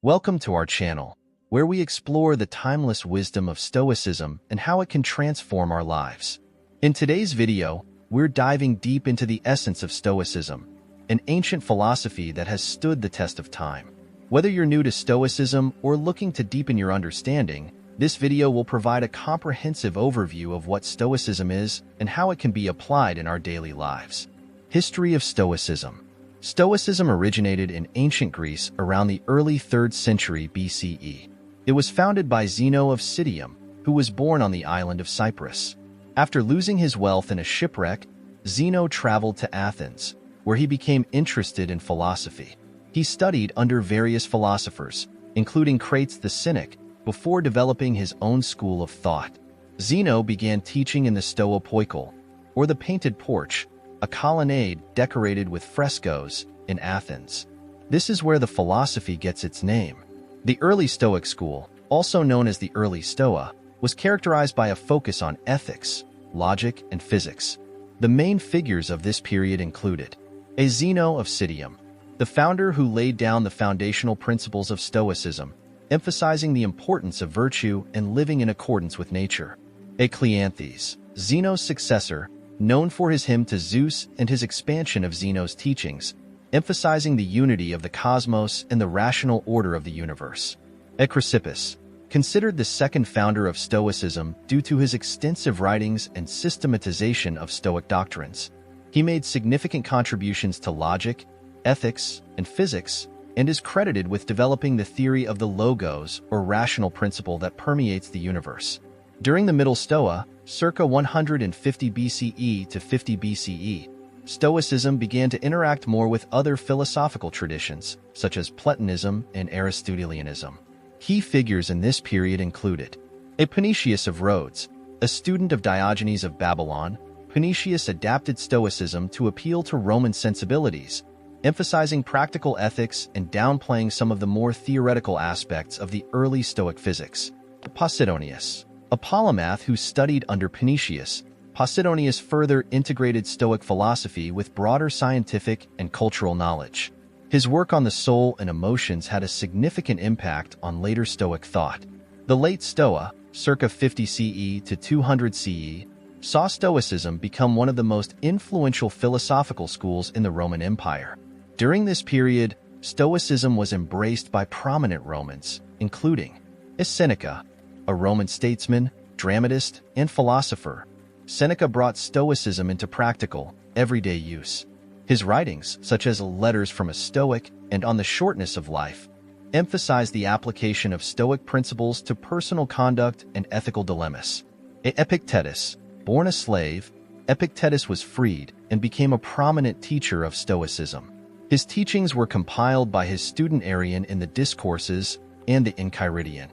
Welcome to our channel, where we explore the timeless wisdom of Stoicism and how it can transform our lives. In today's video, we're diving deep into the essence of Stoicism, an ancient philosophy that has stood the test of time. Whether you're new to Stoicism or looking to deepen your understanding, this video will provide a comprehensive overview of what Stoicism is and how it can be applied in our daily lives. History of Stoicism. Stoicism originated in ancient Greece around the early 3rd century BCE. It was founded by Zeno of Citium, who was born on the island of Cyprus. After losing his wealth in a shipwreck, Zeno traveled to Athens, where he became interested in philosophy. He studied under various philosophers, including Crates the Cynic, before developing his own school of thought. Zeno began teaching in the Stoa Poikile, or the painted porch, a colonnade decorated with frescoes in Athens. This is where the philosophy gets its name. The early Stoic school, also known as the early Stoa, was characterized by a focus on ethics, logic, and physics. The main figures of this period included a Zeno of Citium, the founder who laid down the foundational principles of Stoicism, emphasizing the importance of virtue and living in accordance with nature. A Cleanthes, Zeno's successor, known for his hymn to Zeus and his expansion of Zeno's teachings, emphasizing the unity of the cosmos and the rational order of the universe. A Chrysippus, considered the second founder of Stoicism due to his extensive writings and systematization of Stoic doctrines. He made significant contributions to logic, ethics, and physics, and is credited with developing the theory of the logos, or rational principle that permeates the universe. During the Middle Stoa, circa 150 BCE to 50 BCE, Stoicism began to interact more with other philosophical traditions, such as Platonism and Aristotelianism. Key figures in this period included Panetius of Rhodes, a student of Diogenes of Babylon. Panetius adapted Stoicism to appeal to Roman sensibilities, emphasizing practical ethics and downplaying some of the more theoretical aspects of the early Stoic physics. Posidonius, a polymath who studied under Panetius, Posidonius further integrated Stoic philosophy with broader scientific and cultural knowledge. His work on the soul and emotions had a significant impact on later Stoic thought. The late Stoa, circa 50 CE to 200 CE, saw Stoicism become one of the most influential philosophical schools in the Roman Empire. During this period, Stoicism was embraced by prominent Romans, including Seneca, a Roman statesman, dramatist, and philosopher. Seneca brought Stoicism into practical, everyday use. His writings, such as Letters from a Stoic and On the Shortness of Life, emphasized the application of Stoic principles to personal conduct and ethical dilemmas. Epictetus, born a slave, Epictetus was freed and became a prominent teacher of Stoicism. His teachings were compiled by his student Arrian in the Discourses and the Enchiridion.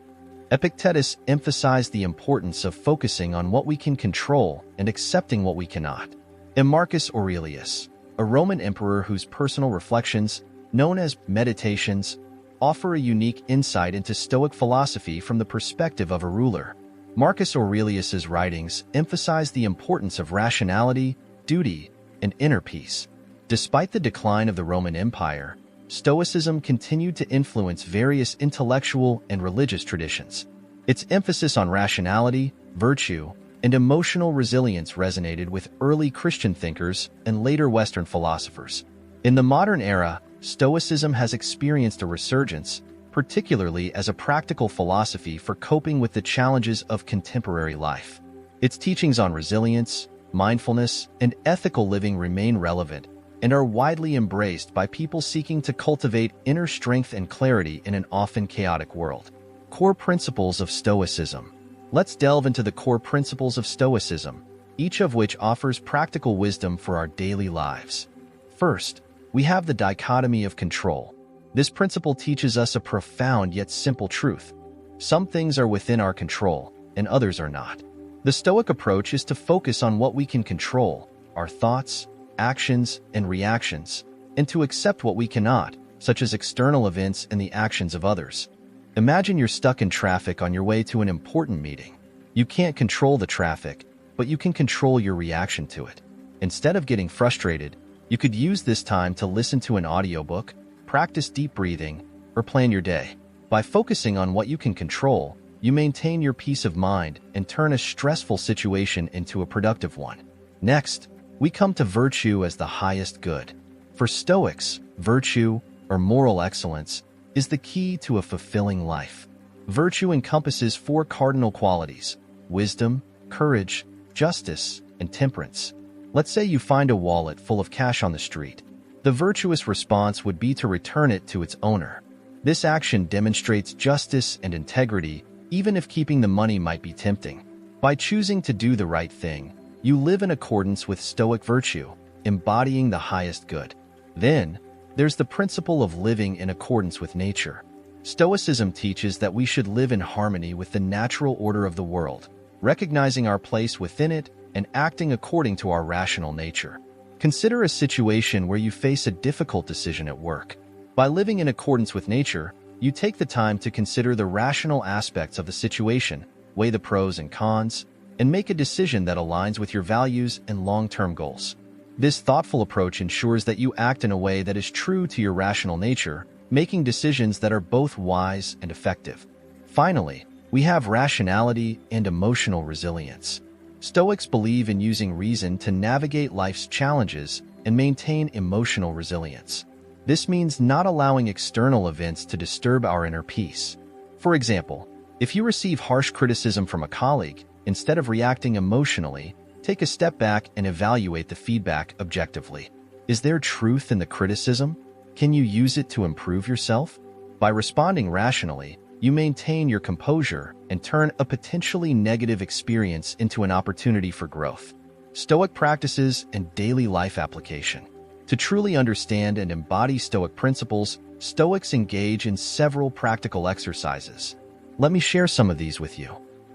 Epictetus emphasized the importance of focusing on what we can control and accepting what we cannot. And Marcus Aurelius, a Roman emperor whose personal reflections, known as Meditations, offer a unique insight into Stoic philosophy from the perspective of a ruler. Marcus Aurelius's writings emphasize the importance of rationality, duty, and inner peace. Despite the decline of the Roman Empire, Stoicism continued to influence various intellectual and religious traditions. Its emphasis on rationality, virtue, and emotional resilience resonated with early Christian thinkers and later Western philosophers. In the modern era, Stoicism has experienced a resurgence, particularly as a practical philosophy for coping with the challenges of contemporary life. Its teachings on resilience, mindfulness, and ethical living remain relevant and are widely embraced by people seeking to cultivate inner strength and clarity in an often chaotic world. Core principles of Stoicism. Let's delve into the core principles of Stoicism, each of which offers practical wisdom for our daily lives. First, we have the dichotomy of control. This principle teaches us a profound yet simple truth. Some things are within our control, and others are not. The Stoic approach is to focus on what we can control, our thoughts, actions, and reactions, and to accept what we cannot, such as external events and the actions of others. Imagine you're stuck in traffic on your way to an important meeting. You can't control the traffic, but you can control your reaction to it. Instead of getting frustrated, you could use this time to listen to an audiobook, practice deep breathing, or plan your day. By focusing on what you can control, you maintain your peace of mind and turn a stressful situation into a productive one. Next, we come to virtue as the highest good. For Stoics, virtue, or moral excellence, is the key to a fulfilling life. Virtue encompasses four cardinal qualities: wisdom, courage, justice, and temperance. Let's say you find a wallet full of cash on the street. The virtuous response would be to return it to its owner. This action demonstrates justice and integrity, even if keeping the money might be tempting. By choosing to do the right thing, you live in accordance with Stoic virtue, embodying the highest good. Then, there's the principle of living in accordance with nature. Stoicism teaches that we should live in harmony with the natural order of the world, recognizing our place within it and acting according to our rational nature. Consider a situation where you face a difficult decision at work. By living in accordance with nature, you take the time to consider the rational aspects of the situation, weigh the pros and cons, and make a decision that aligns with your values and long-term goals. This thoughtful approach ensures that you act in a way that is true to your rational nature, making decisions that are both wise and effective. Finally, we have rationality and emotional resilience. Stoics believe in using reason to navigate life's challenges and maintain emotional resilience. This means not allowing external events to disturb our inner peace. For example, if you receive harsh criticism from a colleague, instead of reacting emotionally, take a step back and evaluate the feedback objectively. Is there truth in the criticism? Can you use it to improve yourself? By responding rationally, you maintain your composure and turn a potentially negative experience into an opportunity for growth. Stoic practices and daily life application. To truly understand and embody Stoic principles, Stoics engage in several practical exercises. Let me share some of these with you.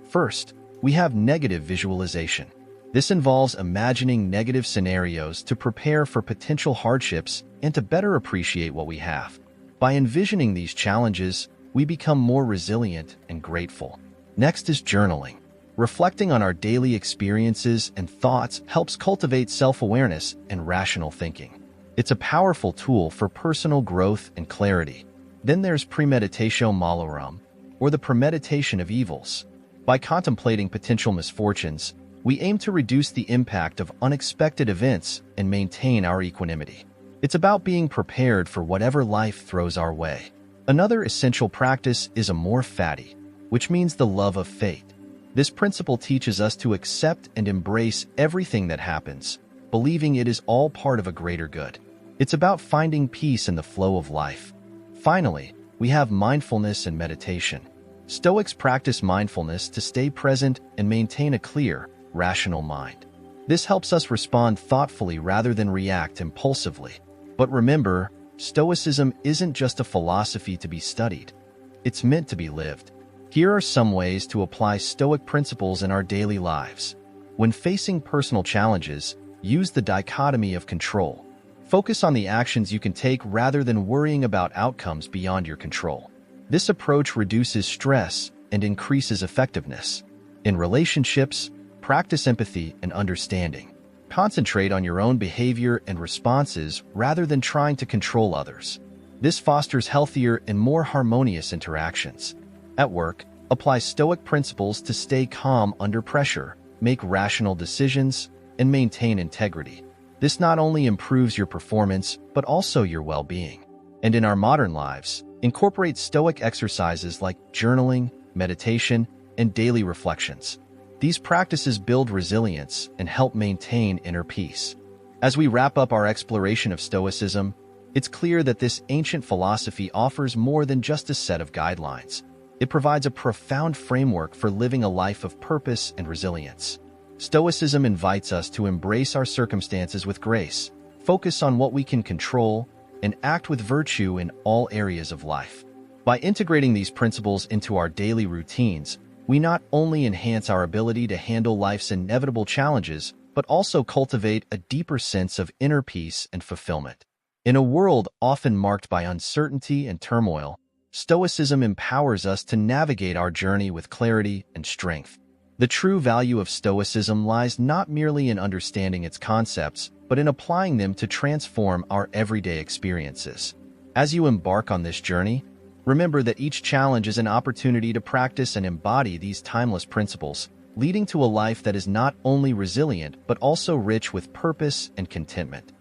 First, we have negative visualization. This involves imagining negative scenarios to prepare for potential hardships and to better appreciate what we have. By envisioning these challenges, we become more resilient and grateful. Next is journaling. Reflecting on our daily experiences and thoughts helps cultivate self-awareness and rational thinking. It's a powerful tool for personal growth and clarity. Then there's premeditatio malorum, or the premeditation of evils. By contemplating potential misfortunes, we aim to reduce the impact of unexpected events and maintain our equanimity. It's about being prepared for whatever life throws our way. Another essential practice is amor fati, which means the love of fate. This principle teaches us to accept and embrace everything that happens, believing it is all part of a greater good. It's about finding peace in the flow of life. Finally, we have mindfulness and meditation. Stoics practice mindfulness to stay present and maintain a clear, rational mind. This helps us respond thoughtfully rather than react impulsively. But remember, Stoicism isn't just a philosophy to be studied. It's meant to be lived. Here are some ways to apply Stoic principles in our daily lives. When facing personal challenges, use the dichotomy of control. Focus on the actions you can take rather than worrying about outcomes beyond your control. This approach reduces stress and increases effectiveness. In relationships, practice empathy and understanding. Concentrate on your own behavior and responses rather than trying to control others. This fosters healthier and more harmonious interactions. At work, apply Stoic principles to stay calm under pressure, make rational decisions, and maintain integrity. This not only improves your performance, but also your well-being. And in our modern lives, incorporate Stoic exercises like journaling, meditation, and daily reflections. These practices build resilience and help maintain inner peace. As we wrap up our exploration of Stoicism, it's clear that this ancient philosophy offers more than just a set of guidelines. It provides a profound framework for living a life of purpose and resilience. Stoicism invites us to embrace our circumstances with grace, focus on what we can control, and act with virtue in all areas of life. By integrating these principles into our daily routines, we not only enhance our ability to handle life's inevitable challenges, but also cultivate a deeper sense of inner peace and fulfillment. In a world often marked by uncertainty and turmoil, Stoicism empowers us to navigate our journey with clarity and strength. The true value of Stoicism lies not merely in understanding its concepts, but in applying them to transform our everyday experiences. As you embark on this journey, Remember that each challenge is an opportunity to practice and embody these timeless principles, leading to a life that is not only resilient but also rich with purpose and contentment.